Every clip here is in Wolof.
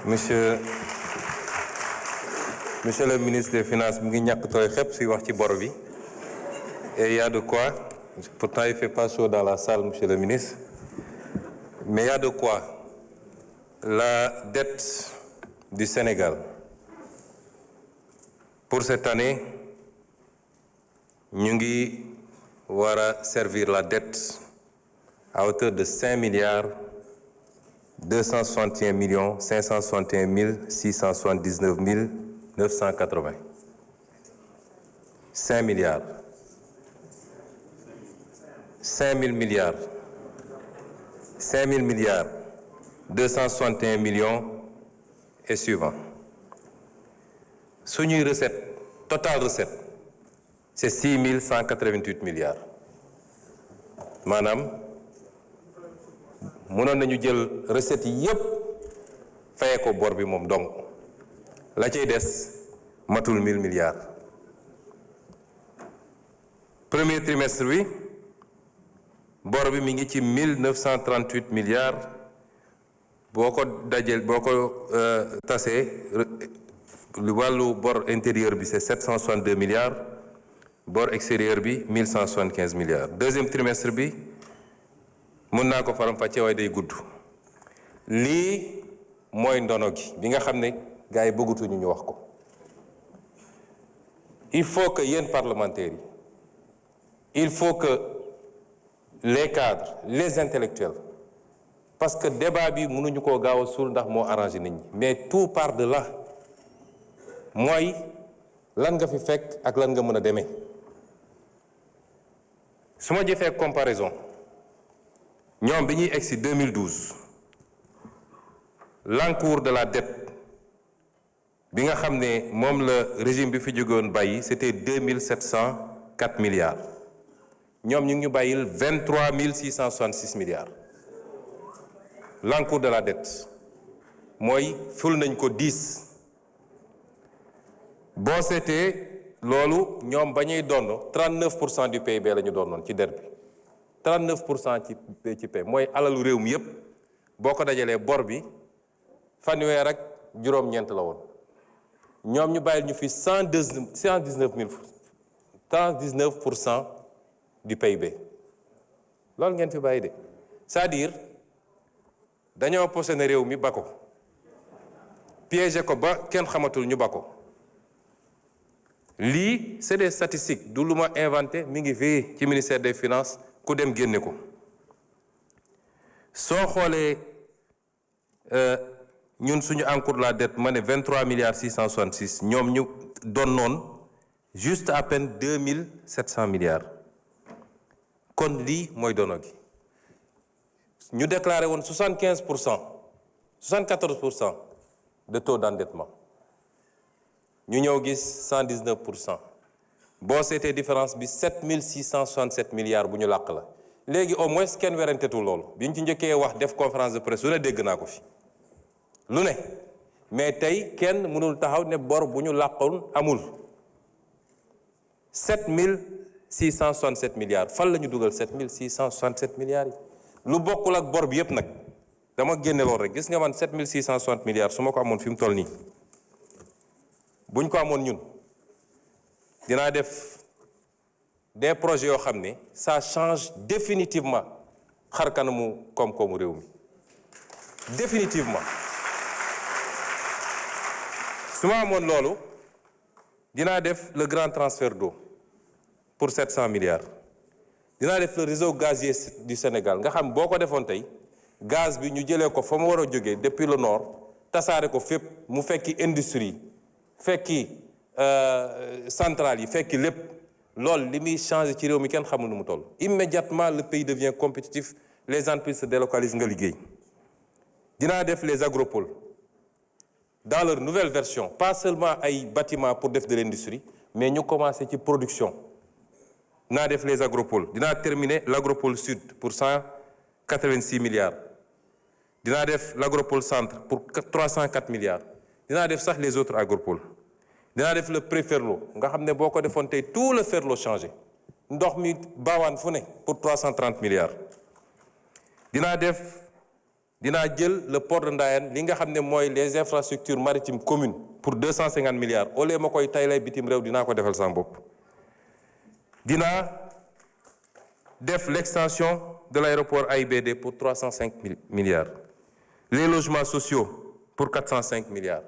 Monsieur le ministre des Finances, mu ngi ñàkk tooy xepp si wax ci bor bi et il y a de quoi, pourtant il fait pas chaud dans la salle, monsieur le ministre, mais il y a de quoi. La dette du Sénégal pour cette année ñu ngi war a servir la dette à hauteur de 5 milliards 261 millions 561 679 980. 5 milliards. 5 000 milliards. 5 000 milliards. 261 millions et suivant. Suñuy recette, total recette, c'est 6 188 milliards. Maanaam mënoon nañu jël recette yi yépp faye ko bor bi moom donc la cay des matul 1000 milliards. Premier trimestre bi bor bi mi ngi ci 1938 milliards boo ko dajeel boo ko tasee wàllu bor intérieur bi c'est 762 milliards bor extérieur bi 1175 milliards. Deuxième trimestre bi mun naa ko faram-fàccee waaye day gudd. Lii mooy ndono gi bi nga xam ne gars yi bëggatuñu ñu wax ko. Il faut que yéen parlementaires yi il faut que les cadres les intellectuels parce que débat bi mënuñu koo gaaw a suul ndax moo arrangé nit ñi mais tout part de là mooy lan nga fi fekk ak lan nga mën a demee. su ma jëfee comparaison ñoom bi ñuy egsi 2012 l'encours de la dette bi nga xam ne moom la régime bi fi jógoon bàyyi c'était 2704 milliards ñoom ñu ngi ñu bàyyil 23 666 milliards l'encours de la dette mooy ful nañ ko 10 boo seetee loolu ñoom ba ñuy doon 39% du PIB la ñu doonoon ci dette bi 39% ci PIB mooy alalu réew mi yépp boo ko dajalee bor bi fanweer ak juróom-ñeent la woon ñoom ñu bàyyil ñu fi 119% du PIB loolu ngeen fi bàyyi de c'est-à-dire dañoo posséder réew mi ba ko piégé ko ba kenn xamatul ñu ba ko lii c'est des statistiques du lu ma inventé mi ngi fii ci ministère des finances ku dem génne ko soo xoolee ñun suñu encours de la dette ma ne 23 milliards 666 ñoom ñu doon noon juste à peine 2700 milliards kon lii mooy dono gi ñu déclaré woon 74% de taux d'endettement ñu ñëw gis 119% boo seetee différence bi 7667 milliards bu ñu làq la léegi au moins kenn werantetul loolu bi ñu ci njëkkee wax def conférence de presse lu ne dégg naa ko fi lu ne mais tey kenn mënul taxaw ne bor bu ñu làqoon amul 7667 milliards fan la ñu dugal 7667 milliards yi lu bokkul ak bor bi yépp nag dama génne loolu rek gis nga man 7660 milliards su ma ko amoon fi mu toll nii buñ ko amoon ñun dinaa def des projets yoo xam ne ça change définitivement xar kanamu koom-koomu réew mi définitivement su ma amoon loolu dinaa def le grand transfert d'eau pour 700 milliards dinaa def le réseau gazier du Sénégal nga xam boo ko defoon tey gaz bi ñu jëlee ko fa mu war a jógee depuis le nord tasaare ko fépp mu fekki industrie fekki centrale yi fekki lépp loolu li muy changé ci réew mi kenn xamul nu mu toll. Immédiatement le pays devient compétitif les entreprises se délocalisent nga liggéey dinaa def les agropoles dans leur nouvelle version pas seulement ay bâtiments pour def de l'industrie mais ñu commencé ci production dinaa def les agropoles dinaa terminer l'agropole sud pour 186 milliards dinaa def l'agropole centre pour 304 milliards dinaa def sax les autres agropoles dinaa def le pré-Ferlo nga xam ne boo ko defoon tey tout le Ferlo changé ndox mi baawaan fu ne pour 330 milliards dinaa def dinaa jël le port de Ndayane li nga xam ne mooy les infrastructures maritimes communes pour 250 milliards au lieu ma koy taylay bitim réew dinaa ko defal sama bopp. dinaa def l'extension de l'aéroport AIBD pour 305 milliards. Les logements sociaux pour 405 milliards.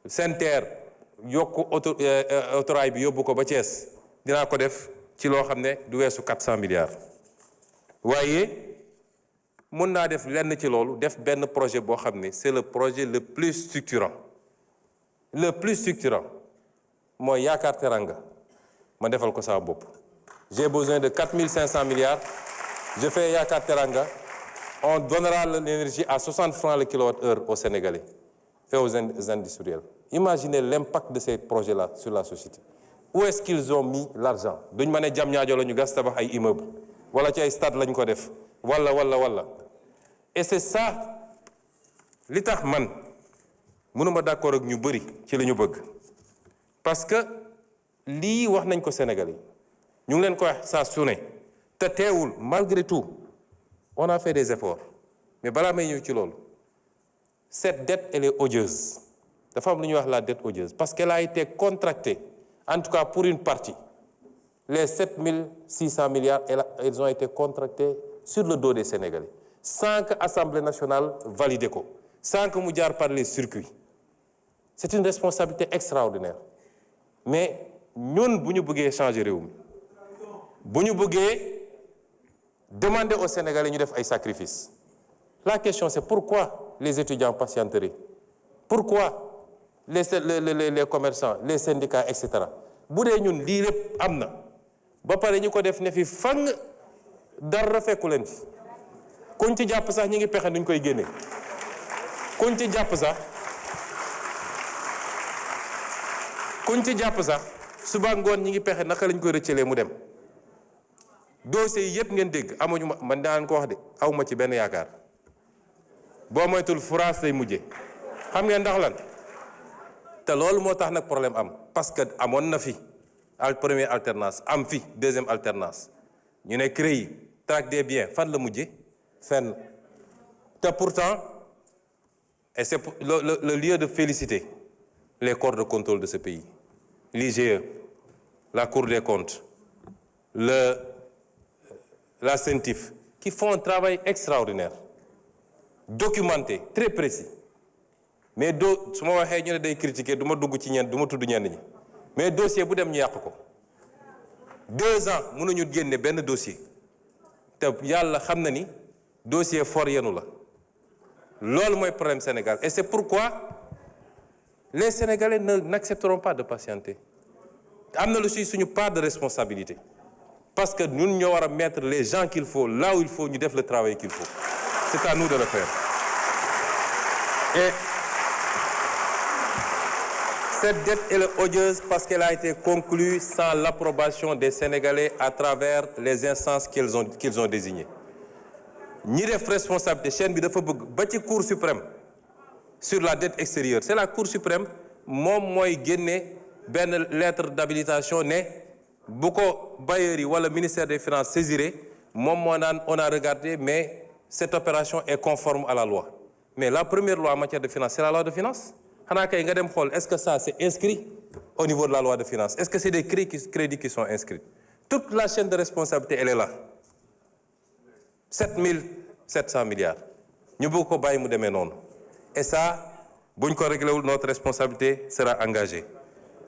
SENTER yokku autorail bi yóbbu ko ba Thiès dinaa ko def ci loo xam ne du weesu 400 milliards. waaye mën naa def lenn ci loolu def benn projet boo xam ne c'est le projet le plus structurant. Le plus structurant mooy Yaakaar Teranga ma defal ko sama bopp. J'ai besoin de 4500 milliards. Je fais Yaakaar Teranga. On donnera l'énergie à 60 francs le kilowattheure aux Sénégalais et aux industriels. Imaginez l'impact de ces projets-là sur la société. Où est-ce qu'ils ont mis l'argent? Duñ ma ne Diamniadio la ñu gas tabax ay immeubles wala ci ay stade lañ ko def wala. Et c'est ça li tax man mënuma d'accord ak ñu bëri ci li ñu bëgg parce que lii wax nañ ko Sénégalais ñu ngi leen ko wax saa su ne te teewul malgré tout on a fait des efforts mais balaa may ñëw ci loolu cette dette elle est odieuse dafa am lu ñuy wax la dette odieuse parce qu'elle a été contractée en tout cas pour une partie les 7600 milliards elles ont été contractés sur le dos des Sénégalais sans que Assemblée nationale valide ko sans que mu jaar par les circuits. C'est une responsabilité extraordinaire mais ñun bu ñu bëggee changer réew mi bu ñu bëggee demander aux Sénégalais ñu def ay sacrifices. La question c'est pourquoi les étudiants patienteraient? Pourquoi les commerçants, les syndicats, etc. bu dee ñun lii lépp am na ba pare ñu ko def ne fi fang dara fekku leen fi kuñ ci jàpp sax ñi ngi pexe nuñ koy génne kuñ ci jàpp sax suba ngoon ñi ngi pexe naka lañ koy rëccalee mu dem. dossiers yi yëpp ngeen dégg amuñu ma man daan ko wax de awma ci benn yaakaar boo moytul France lay mujje xam ngeen ndax lan te loolu moo tax nag problème am parce que amoon na fi première alternance am fi deuxième alternance ñu ne CREI traque des biens fan la mujje fenn te pourtant et c'est le lieu de féliciter les corps de contrôle de ce pays, l'IGE, la Cour des comptes, la CENTIF, qui font un travail extraordinaire, documenté, très précis. Mais su ma waxee ñu ne day critiquer du ma dugg ci ñenn du ma tudd ñenn ñi mais dossier bu dem ñu yàq ko 2 ans mënuñu génne benn dossier te yàlla xam na ni dossier for yenu la loolu mooy problème Sénégal et c'est pourquoi les Sénégalais n'accepteront pas de patienter am na lu si suñu part de responsabilité parce que ñun ñoo war a mettre les gens qu'il faut là où il faut ñu def le travail qu'il faut c'est à nous de le faire et cette dette elle est odieuse parce qu'elle a été conclue sans l'approbation des Sénégalais à travers les instances qu'ils ont désignées ñi def responsabilité chaîne bi dafa bëgg ba ci Cour suprême sur la dette extérieure c'est la Cour suprême moom mooy génne benn lettre d'habilitation ne bu ko bailleurs yi wala ministère des finances saisiré moom moo naan on a regardé mais cette opération est conforme à la loi mais la première loi en matière de finance c'est la loi de finances xanaa kay nga dem xool est-ce que ça c'est inscrit au niveau de la loi de finances est-ce que c'est des crédits qui sont inscrits toute la chaîne de responsabilité elle est là 7700 milliards ñu bëgg ko bàyyi mu demee noonu et ça buñ ko réglé wul notre responsabilité sera engagée